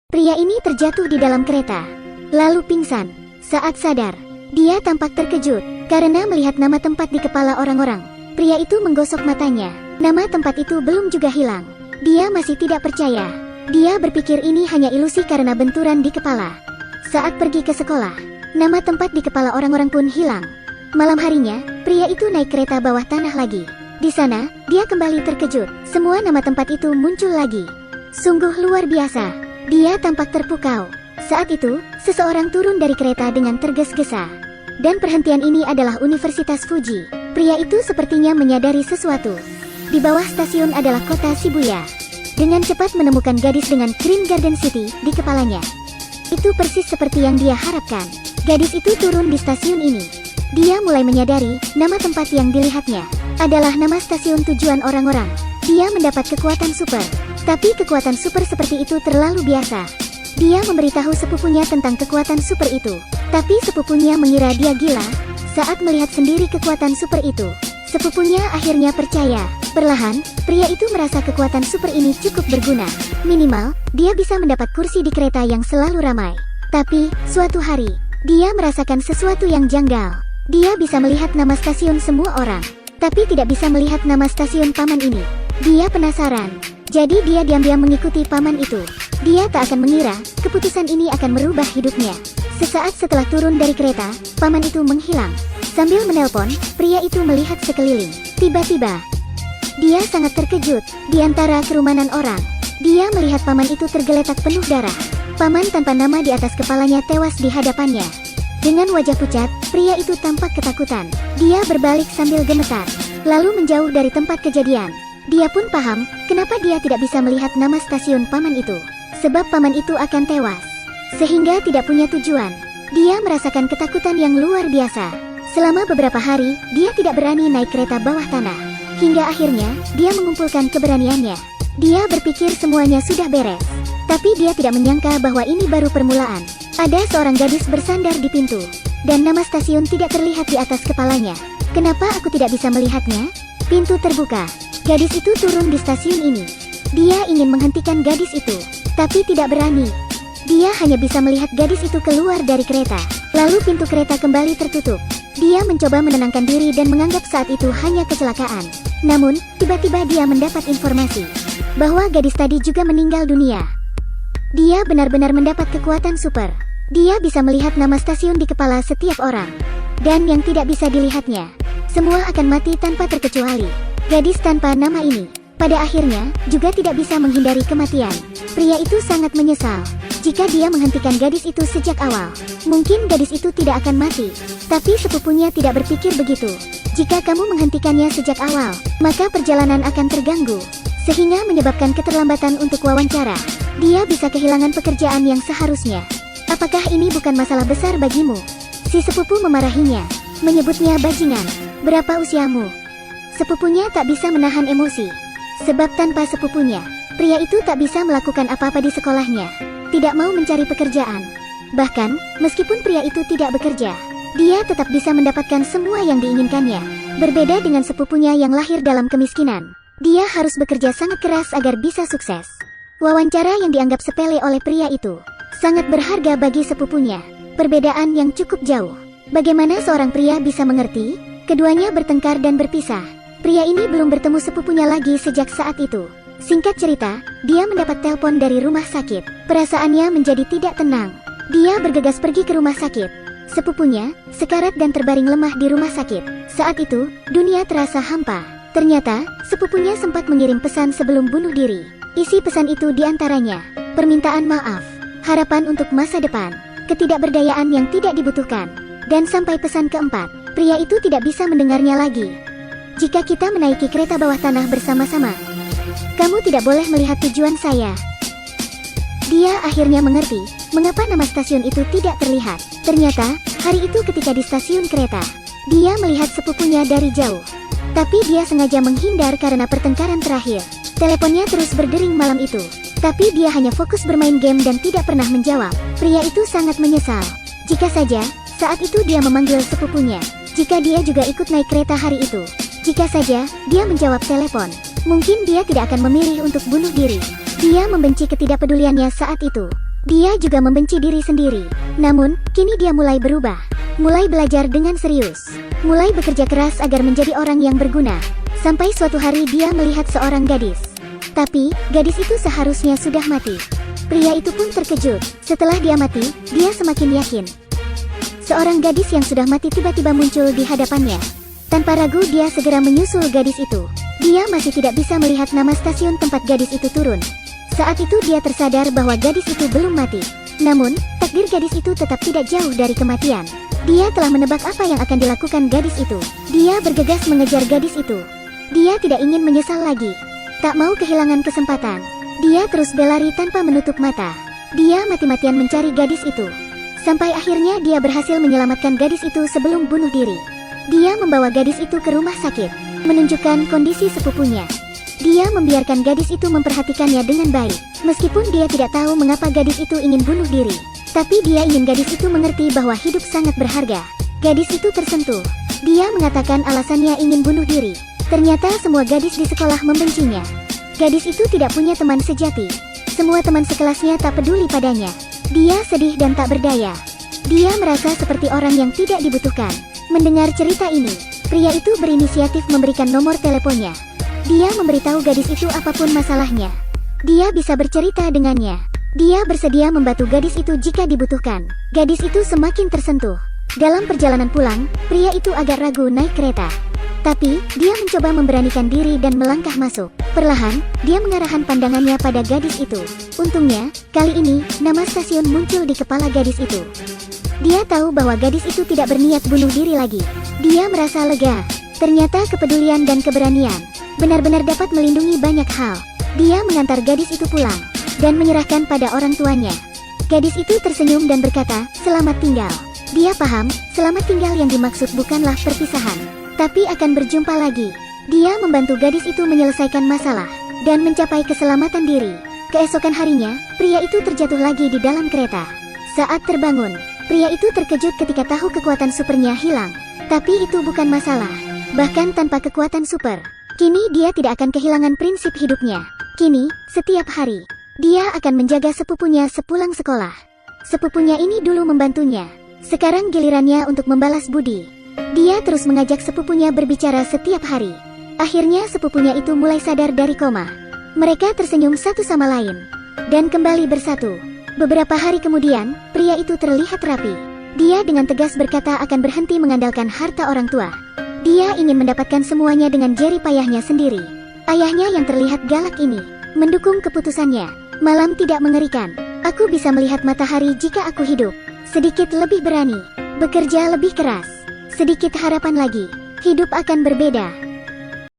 Pria ini terjatuh di dalam kereta, lalu pingsan. Saat sadar, dia tampak terkejut karena melihat nama tempat di kepala orang-orang. Pria itu menggosok matanya. Nama tempat itu belum juga hilang. Dia masih tidak percaya. Dia berpikir ini hanya ilusi karena benturan di kepala. Saat pergi ke sekolah, nama tempat di kepala orang-orang pun hilang. Malam harinya, pria itu naik kereta bawah tanah lagi. Di sana, dia kembali terkejut. Semua nama tempat itu muncul lagi. Sungguh luar biasa. Dia tampak terpukau. Saat itu, seseorang turun dari kereta dengan tergesa-gesa. Dan perhentian ini adalah Universitas Fuji. Pria itu sepertinya menyadari sesuatu. Di bawah stasiun adalah kota Shibuya. Dengan cepat menemukan gadis dengan Green Garden City di kepalanya. Itu persis seperti yang dia harapkan. Gadis itu turun di stasiun ini. Dia mulai menyadari nama tempat yang dilihatnya adalah nama stasiun tujuan orang-orang. Dia mendapat kekuatan super. Tapi kekuatan super seperti itu terlalu biasa. Dia memberitahu sepupunya tentang kekuatan super itu. Tapi sepupunya mengira dia gila. Saat melihat sendiri kekuatan super itu, sepupunya akhirnya percaya. Perlahan, pria itu merasa kekuatan super ini cukup berguna. Minimal, dia bisa mendapat kursi di kereta yang selalu ramai. Tapi, suatu hari, dia merasakan sesuatu yang janggal. Dia bisa melihat nama stasiun semua orang, tapi tidak bisa melihat nama stasiun paman ini. Dia penasaran. Jadi dia diam-diam mengikuti paman itu. Dia tak akan mengira, keputusan ini akan merubah hidupnya. Sesaat setelah turun dari kereta, paman itu menghilang. Sambil menelpon, pria itu melihat sekeliling. Tiba-tiba, dia sangat terkejut. Di antara kerumunan orang, dia melihat paman itu tergeletak penuh darah. Paman tanpa nama di atas kepalanya tewas di hadapannya. Dengan wajah pucat, pria itu tampak ketakutan. Dia berbalik sambil gemetar, lalu menjauh dari tempat kejadian. Dia pun paham, kenapa dia tidak bisa melihat nama stasiun paman itu. Sebab paman itu akan tewas. Sehingga tidak punya tujuan. Dia merasakan ketakutan yang luar biasa. Selama beberapa hari, dia tidak berani naik kereta bawah tanah. Hingga akhirnya, dia mengumpulkan keberaniannya. Dia berpikir semuanya sudah beres. Tapi dia tidak menyangka bahwa ini baru permulaan. Ada seorang gadis bersandar di pintu. Dan nama stasiun tidak terlihat di atas kepalanya. Kenapa aku tidak bisa melihatnya? Pintu terbuka. Gadis itu turun di stasiun ini. Dia ingin menghentikan gadis itu, tapi tidak berani. Dia hanya bisa melihat gadis itu keluar dari kereta. Lalu pintu kereta kembali tertutup. Dia mencoba menenangkan diri dan menganggap saat itu hanya kecelakaan. Namun, tiba-tiba dia mendapat informasi bahwa gadis tadi juga meninggal dunia. Dia benar-benar mendapat kekuatan super. Dia bisa melihat nama stasiun di kepala setiap orang. Dan yang tidak bisa dilihatnya, semua akan mati tanpa terkecuali. Gadis tanpa nama ini, pada akhirnya, juga tidak bisa menghindari kematian. Pria itu sangat menyesal. Jika dia menghentikan gadis itu sejak awal, mungkin gadis itu tidak akan mati. Tapi sepupunya tidak berpikir begitu. Jika kamu menghentikannya sejak awal, maka perjalanan akan terganggu. Sehingga menyebabkan keterlambatan untuk wawancara. Dia bisa kehilangan pekerjaan yang seharusnya. Apakah ini bukan masalah besar bagimu? Si sepupu memarahinya, menyebutnya bajingan. Berapa usiamu? Sepupunya tak bisa menahan emosi. Sebab tanpa sepupunya, pria itu tak bisa melakukan apa-apa di sekolahnya. Tidak mau mencari pekerjaan. Bahkan, meskipun pria itu tidak bekerja, dia tetap bisa mendapatkan semua yang diinginkannya. Berbeda dengan sepupunya yang lahir dalam kemiskinan. Dia harus bekerja sangat keras agar bisa sukses. Wawancara yang dianggap sepele oleh pria itu sangat berharga bagi sepupunya. Perbedaan yang cukup jauh. Bagaimana seorang pria bisa mengerti? Keduanya bertengkar dan berpisah. Pria ini belum bertemu sepupunya lagi sejak saat itu. Singkat cerita, dia mendapat telepon dari rumah sakit. Perasaannya menjadi tidak tenang. Dia bergegas pergi ke rumah sakit. Sepupunya, sekarat dan terbaring lemah di rumah sakit. Saat itu, dunia terasa hampa. Ternyata, sepupunya sempat mengirim pesan sebelum bunuh diri. Isi pesan itu diantaranya, permintaan maaf, harapan untuk masa depan, ketidakberdayaan yang tidak dibutuhkan. Dan sampai pesan keempat, pria itu tidak bisa mendengarnya lagi. Jika kita menaiki kereta bawah tanah bersama-sama, kamu tidak boleh melihat tujuan saya. Dia akhirnya mengerti, mengapa nama stasiun itu tidak terlihat. Ternyata, hari itu ketika di stasiun kereta, dia melihat sepupunya dari jauh. Tapi dia sengaja menghindar karena pertengkaran terakhir. Teleponnya terus berdering malam itu. Tapi dia hanya fokus bermain game dan tidak pernah menjawab. Pria itu sangat menyesal. Jika saja, saat itu dia memanggil sepupunya. Jika dia juga ikut naik kereta hari itu. Jika saja, dia menjawab telepon. Mungkin dia tidak akan memilih untuk bunuh diri. Dia membenci ketidakpeduliannya saat itu. Dia juga membenci diri sendiri. Namun, kini dia mulai berubah. Mulai belajar dengan serius. Mulai bekerja keras agar menjadi orang yang berguna. Sampai suatu hari dia melihat seorang gadis. Tapi, gadis itu seharusnya sudah mati. Pria itu pun terkejut. Setelah dia mati, dia semakin yakin. Seorang gadis yang sudah mati tiba-tiba muncul di hadapannya. Tanpa ragu dia segera menyusul gadis itu. Dia masih tidak bisa melihat nama stasiun tempat gadis itu turun. Saat itu dia tersadar bahwa gadis itu belum mati. Namun, takdir gadis itu tetap tidak jauh dari kematian. Dia telah menebak apa yang akan dilakukan gadis itu. Dia bergegas mengejar gadis itu. Dia tidak ingin menyesal lagi. Tak mau kehilangan kesempatan. Dia terus berlari tanpa menutup mata. Dia mati-matian mencari gadis itu. Sampai akhirnya dia berhasil menyelamatkan gadis itu sebelum bunuh diri. Dia membawa gadis itu ke rumah sakit, menunjukkan kondisi sepupunya. Dia membiarkan gadis itu memperhatikannya dengan baik. Meskipun dia tidak tahu mengapa gadis itu ingin bunuh diri. Tapi dia ingin gadis itu mengerti bahwa hidup sangat berharga. Gadis itu tersentuh. Dia mengatakan alasannya ingin bunuh diri. Ternyata semua gadis di sekolah membencinya. Gadis itu tidak punya teman sejati. Semua teman sekelasnya tak peduli padanya. Dia sedih dan tak berdaya. Dia merasa seperti orang yang tidak dibutuhkan. Mendengar cerita ini, pria itu berinisiatif memberikan nomor teleponnya. Dia memberitahu gadis itu apapun masalahnya. Dia bisa bercerita dengannya. Dia bersedia membantu gadis itu jika dibutuhkan. Gadis itu semakin tersentuh. Dalam perjalanan pulang, pria itu agak ragu naik kereta. Tapi, dia mencoba memberanikan diri dan melangkah masuk. Perlahan, dia mengarahkan pandangannya pada gadis itu. Untungnya, kali ini, nama stasiun muncul di kepala gadis itu. Dia tahu bahwa gadis itu tidak berniat bunuh diri lagi. Dia merasa lega. Ternyata kepedulian dan keberanian benar-benar dapat melindungi banyak hal. Dia mengantar gadis itu pulang dan menyerahkan pada orang tuanya. Gadis itu tersenyum dan berkata, "Selamat tinggal." Dia paham, selamat tinggal yang dimaksud bukanlah perpisahan, tapi akan berjumpa lagi. Dia membantu gadis itu menyelesaikan masalah dan mencapai keselamatan diri. Keesokan harinya, pria itu terjatuh lagi di dalam kereta. Saat terbangun, pria itu terkejut ketika tahu kekuatan supernya hilang. Tapi itu bukan masalah. Bahkan tanpa kekuatan super, kini dia tidak akan kehilangan prinsip hidupnya. Kini, setiap hari, dia akan menjaga sepupunya sepulang sekolah. Sepupunya ini dulu membantunya. Sekarang gilirannya untuk membalas budi. Dia terus mengajak sepupunya berbicara setiap hari. Akhirnya sepupunya itu mulai sadar dari koma. Mereka tersenyum satu sama lain dan kembali bersatu. Beberapa hari kemudian, pria itu terlihat rapi. Dia dengan tegas berkata akan berhenti mengandalkan harta orang tua. Dia ingin mendapatkan semuanya dengan jerih payahnya sendiri. Ayahnya yang terlihat galak ini mendukung keputusannya. Malam tidak mengerikan. Aku bisa melihat matahari jika aku hidup. Sedikit lebih berani, bekerja lebih keras. Sedikit harapan lagi. Hidup akan berbeda.